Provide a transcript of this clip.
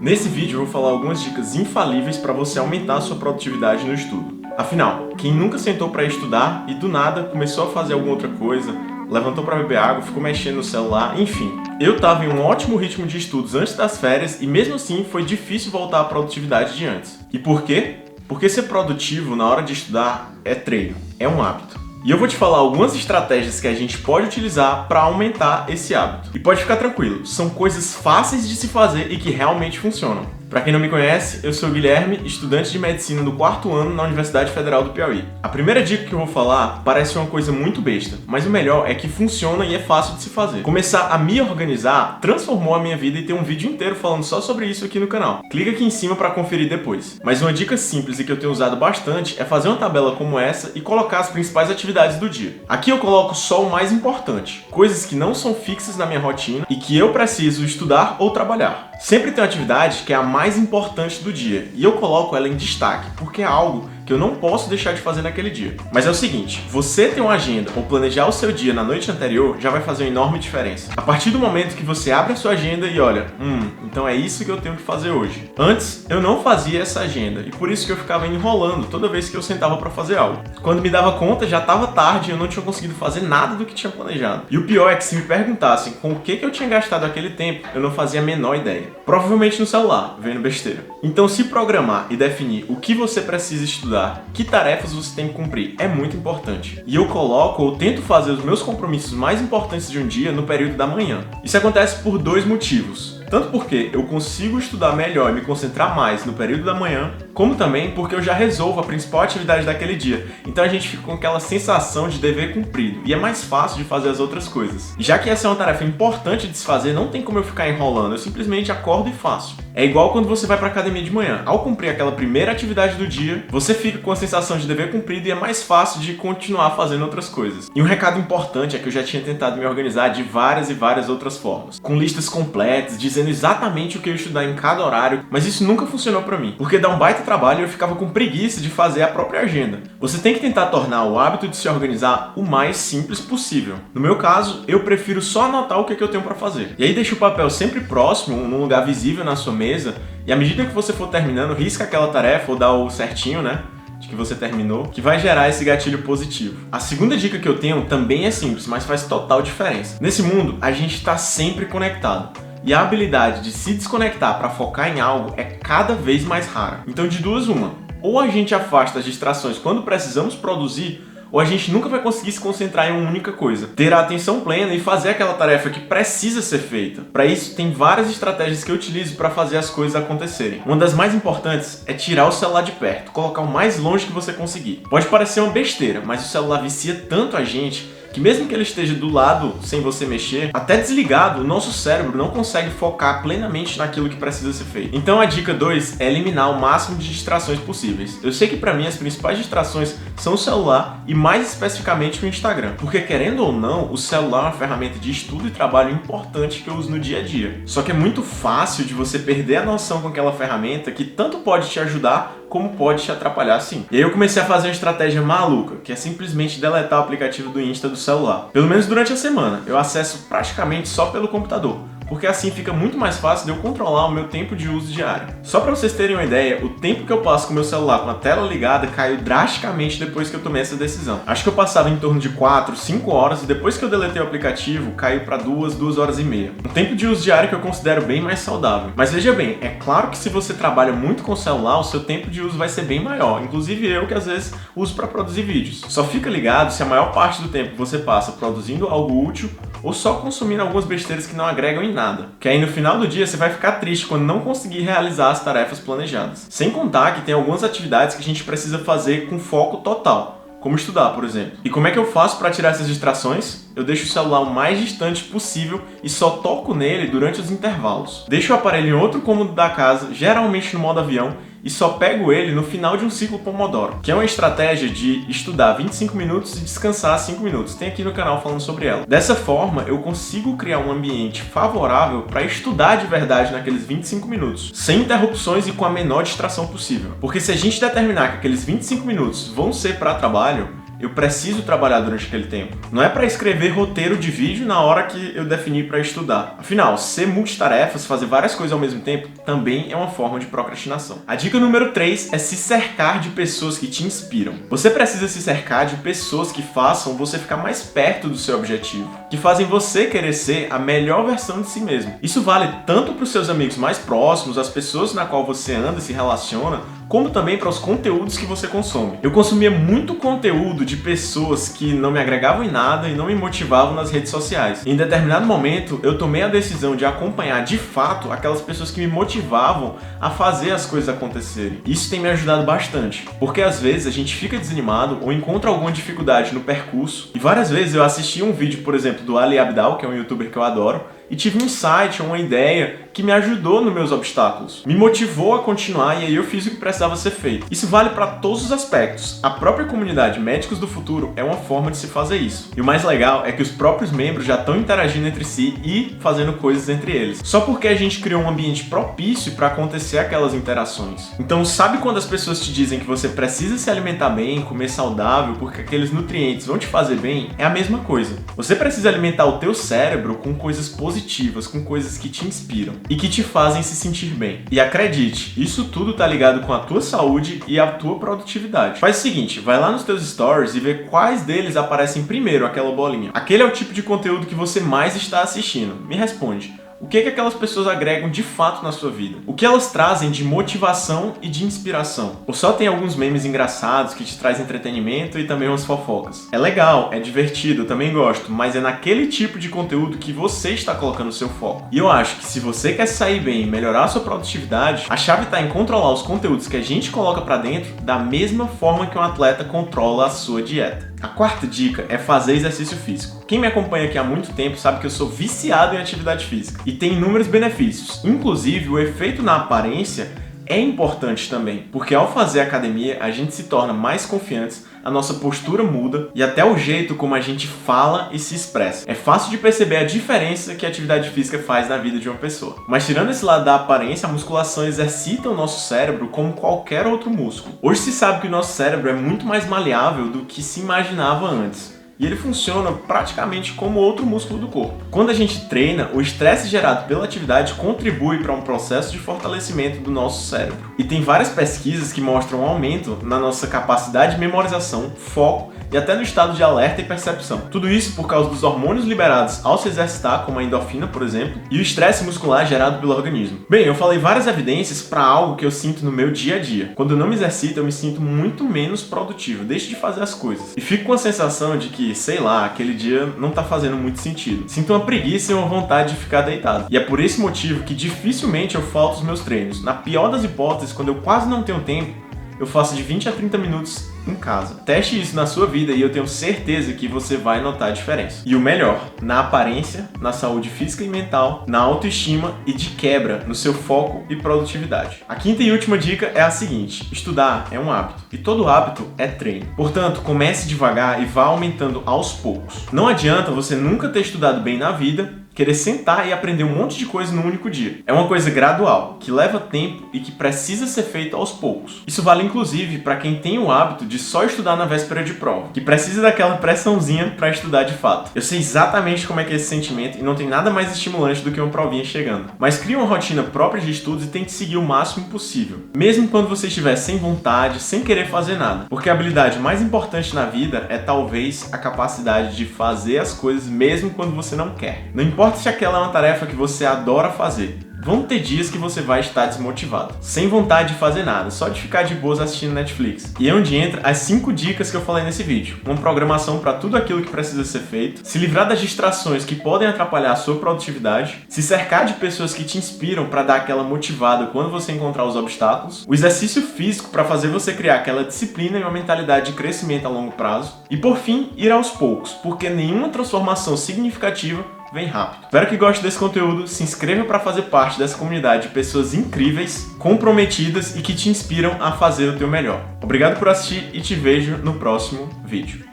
Nesse vídeo eu vou falar algumas dicas infalíveis para você aumentar a sua produtividade no estudo. Afinal, quem nunca sentou para estudar e do nada começou a fazer alguma outra coisa, levantou para beber água, ficou mexendo no celular, enfim. Eu estava em um ótimo ritmo de estudos antes das férias e mesmo assim foi difícil voltar à produtividade de antes. E por quê? Porque ser produtivo na hora de estudar é treino, é um hábito. E eu vou te falar algumas estratégias que a gente pode utilizar para aumentar esse hábito. E pode ficar tranquilo, são coisas fáceis de se fazer e que realmente funcionam. Para quem não me conhece, eu sou o Guilherme, estudante de medicina do 4º ano na Universidade Federal do Piauí. A primeira dica que eu vou falar parece uma coisa muito besta, mas o melhor é que funciona e é fácil de se fazer. Começar a me organizar transformou a minha vida e tem um vídeo inteiro falando só sobre isso aqui no canal. Clica aqui em cima para conferir depois. Mas uma dica simples e que eu tenho usado bastante é fazer uma tabela como essa e colocar as principais atividades do dia. Aqui eu coloco só o mais importante, coisas que não são fixas na minha rotina e que eu preciso estudar ou trabalhar. Sempre tem uma atividade que é a mais importante do dia e eu coloco ela em destaque, porque é algo que eu não posso deixar de fazer naquele dia. Mas é o seguinte, você ter uma agenda ou planejar o seu dia na noite anterior já vai fazer uma enorme diferença. A partir do momento que você abre a sua agenda e olha, então é isso que eu tenho que fazer hoje. Antes, eu não fazia essa agenda e por isso que eu ficava enrolando toda vez que eu sentava para fazer algo. Quando me dava conta, já estava tarde e eu não tinha conseguido fazer nada do que tinha planejado. E o pior é que se me perguntassem com o que eu tinha gastado aquele tempo, eu não fazia a menor ideia. Provavelmente no celular, vendo besteira. Então se programar e definir o que você precisa estudar, que tarefas você tem que cumprir, é muito importante. E eu coloco ou tento fazer os meus compromissos mais importantes de um dia no período da manhã. Isso acontece por dois motivos. Tanto porque eu consigo estudar melhor e me concentrar mais no período da manhã, como também porque eu já resolvo a principal atividade daquele dia. Então a gente fica com aquela sensação de dever cumprido e é mais fácil de fazer as outras coisas. E já que essa é uma tarefa importante de se fazer, não tem como eu ficar enrolando, eu simplesmente acordo e faço. É igual quando você vai pra academia de manhã. Ao cumprir aquela primeira atividade do dia, você fica com a sensação de dever cumprido e é mais fácil de continuar fazendo outras coisas. E um recado importante é que eu já tinha tentado me organizar de várias e várias outras formas, com listas completas, dizendo exatamente o que eu ia estudar em cada horário, mas isso nunca funcionou pra mim, porque dá um baita trabalho e eu ficava com preguiça de fazer a própria agenda. Você tem que tentar tornar o hábito de se organizar o mais simples possível. No meu caso, eu prefiro só anotar o que eu tenho pra fazer. E aí deixa o papel sempre próximo, num lugar visível na sua mesa, e à medida que você for terminando, risca aquela tarefa ou dá o certinho, né? De que você terminou, que vai gerar esse gatilho positivo. A segunda dica que eu tenho também é simples, mas faz total diferença. Nesse mundo, a gente está sempre conectado. E a habilidade de se desconectar para focar em algo é cada vez mais rara. Então de duas uma, ou a gente afasta as distrações quando precisamos produzir, ou a gente nunca vai conseguir se concentrar em uma única coisa. Ter a atenção plena e fazer aquela tarefa que precisa ser feita. Para isso, tem várias estratégias que eu utilizo para fazer as coisas acontecerem. Uma das mais importantes é tirar o celular de perto, colocar o mais longe que você conseguir. Pode parecer uma besteira, mas o celular vicia tanto a gente que mesmo que ele esteja do lado sem você mexer, até desligado, o nosso cérebro não consegue focar plenamente naquilo que precisa ser feito. Então a dica 2 é eliminar o máximo de distrações possíveis. Eu sei que pra mim as principais distrações são o celular e mais especificamente o Instagram, porque querendo ou não, o celular é uma ferramenta de estudo e trabalho importante que eu uso no dia a dia. Só que é muito fácil de você perder a noção com aquela ferramenta que tanto pode te ajudar como pode te atrapalhar sim. E aí eu comecei a fazer uma estratégia maluca, que é simplesmente deletar o aplicativo do Insta do celular. Pelo menos durante a semana, eu acesso praticamente só pelo computador, porque assim fica muito mais fácil de eu controlar o meu tempo de uso diário. Só para vocês terem uma ideia, o tempo que eu passo com o meu celular com a tela ligada caiu drasticamente depois que eu tomei essa decisão. Acho que eu passava em torno de 4, 5 horas e depois que eu deletei o aplicativo, caiu para 2 horas e meia. Um tempo de uso diário que eu considero bem mais saudável. Mas veja bem, é claro que se você trabalha muito com o celular, o seu tempo de uso vai ser bem maior. Inclusive eu que às vezes uso para produzir vídeos. Só fica ligado se a maior parte do tempo você passa produzindo algo útil ou só consumindo algumas besteiras que não agregam em nada. Que aí no final do dia você vai ficar triste quando não conseguir realizar as tarefas planejadas. Sem contar que tem algumas atividades que a gente precisa fazer com foco total, como estudar, por exemplo. E como é que eu faço para tirar essas distrações? Eu deixo o celular o mais distante possível e só toco nele durante os intervalos. Deixo o aparelho em outro cômodo da casa, geralmente no modo avião, e só pego ele no final de um ciclo Pomodoro, que é uma estratégia de estudar 25 minutos e descansar 5 minutos. Tem aqui no canal falando sobre ela. Dessa forma, eu consigo criar um ambiente favorável para estudar de verdade naqueles 25 minutos, sem interrupções e com a menor distração possível. Porque se a gente determinar que aqueles 25 minutos vão ser para trabalho, Eu preciso trabalhar durante aquele tempo. Não é para escrever roteiro de vídeo na hora que eu defini para estudar. Afinal, ser multitarefas, fazer várias coisas ao mesmo tempo, também é uma forma de procrastinação. A dica número 3 é se cercar de pessoas que te inspiram. Você precisa se cercar de pessoas que façam você ficar mais perto do seu objetivo, que fazem você querer ser a melhor versão de si mesmo. Isso vale tanto para os seus amigos mais próximos, as pessoas na qual você anda e se relaciona, como também para os conteúdos que você consome. Eu consumia muito conteúdo de pessoas que não me agregavam em nada e não me motivavam nas redes sociais. Em determinado momento, eu tomei a decisão de acompanhar de fato aquelas pessoas que me motivavam a fazer as coisas acontecerem. Isso tem me ajudado bastante, porque às vezes a gente fica desanimado ou encontra alguma dificuldade no percurso. E várias vezes eu assisti um vídeo, por exemplo, do Ali Abdaal, que é um youtuber que eu adoro, e tive um insight, uma ideia que me ajudou nos meus obstáculos. Me motivou a continuar e aí eu fiz o que precisava ser feito. Isso vale para todos os aspectos. A própria comunidade Médicos do Futuro é uma forma de se fazer isso. E o mais legal é que os próprios membros já estão interagindo entre si e fazendo coisas entre eles. Só porque a gente criou um ambiente propício para acontecer aquelas interações. Então, sabe quando as pessoas te dizem que você precisa se alimentar bem, comer saudável, porque aqueles nutrientes vão te fazer bem? É a mesma coisa. Você precisa alimentar o teu cérebro com coisas positivas, com coisas que te inspiram e que te fazem se sentir bem. E acredite, isso tudo tá ligado com a tua saúde e a tua produtividade. Faz o seguinte, vai lá nos teus stories e vê quais deles aparecem primeiro, aquela bolinha. Aquele é o tipo de conteúdo que você mais está assistindo. Me responde. O que aquelas pessoas agregam de fato na sua vida? O que elas trazem de motivação e de inspiração? Ou só tem alguns memes engraçados que te trazem entretenimento e também umas fofocas? É legal, é divertido, eu também gosto, mas é naquele tipo de conteúdo que você está colocando o seu foco. E eu acho que se você quer sair bem e melhorar a sua produtividade, a chave está em controlar os conteúdos que a gente coloca para dentro da mesma forma que um atleta controla a sua dieta. A quarta dica é fazer exercício físico. Quem me acompanha aqui há muito tempo sabe que eu sou viciado em atividade física e tem inúmeros benefícios. Inclusive, o efeito na aparência é importante também, porque ao fazer academia a gente se torna mais confiantes, a nossa postura muda e até o jeito como a gente fala e se expressa. É fácil de perceber a diferença que a atividade física faz na vida de uma pessoa. Mas tirando esse lado da aparência, a musculação exercita o nosso cérebro como qualquer outro músculo. Hoje se sabe que o nosso cérebro é muito mais maleável do que se imaginava antes. E ele funciona praticamente como outro músculo do corpo. Quando a gente treina, o estresse gerado pela atividade contribui para um processo de fortalecimento do nosso cérebro. E tem várias pesquisas que mostram um aumento na nossa capacidade de memorização, foco e até no estado de alerta e percepção. Tudo isso por causa dos hormônios liberados ao se exercitar, como a endorfina, por exemplo, e o estresse muscular gerado pelo organismo. Bem, eu falei várias evidências para algo que eu sinto no meu dia a dia. Quando eu não me exercito, eu me sinto muito menos produtivo, deixo de fazer as coisas. E fico com a sensação de que, sei lá, aquele dia não tá fazendo muito sentido. Sinto uma preguiça e uma vontade de ficar deitado. E é por esse motivo que dificilmente eu falto os meus treinos. Na pior das hipóteses, quando eu quase não tenho tempo, eu faço de 20 a 30 minutos em casa. Teste isso na sua vida e eu tenho certeza que você vai notar a diferença. E o melhor, na aparência, na saúde física e mental, na autoestima e de quebra no seu foco e produtividade. A quinta e última dica é a seguinte: estudar é um hábito e todo hábito é treino. Portanto, comece devagar e vá aumentando aos poucos. Não adianta você nunca ter estudado bem na vida, querer sentar e aprender um monte de coisa num único dia. É uma coisa gradual, que leva tempo e que precisa ser feita aos poucos. Isso vale inclusive para quem tem o hábito de só estudar na véspera de prova, que precisa daquela pressãozinha para estudar de fato. Eu sei exatamente como é que é esse sentimento e não tem nada mais estimulante do que uma provinha chegando. Mas crie uma rotina própria de estudos e tente seguir o máximo possível, mesmo quando você estiver sem vontade, sem querer fazer nada. Porque a habilidade mais importante na vida é talvez a capacidade de fazer as coisas mesmo quando você não quer. Não importa se aquela é uma tarefa que você adora fazer. Vão ter dias que você vai estar desmotivado, sem vontade de fazer nada, só de ficar de boas assistindo Netflix. E é onde entra as 5 dicas que eu falei nesse vídeo. Uma programação para tudo aquilo que precisa ser feito, se livrar das distrações que podem atrapalhar a sua produtividade, se cercar de pessoas que te inspiram para dar aquela motivada quando você encontrar os obstáculos, o exercício físico para fazer você criar aquela disciplina e uma mentalidade de crescimento a longo prazo, e por fim, ir aos poucos, porque nenhuma transformação significativa vem rápido. Espero que goste desse conteúdo, se inscreva para fazer parte dessa comunidade de pessoas incríveis, comprometidas e que te inspiram a fazer o teu melhor. Obrigado por assistir e te vejo no próximo vídeo.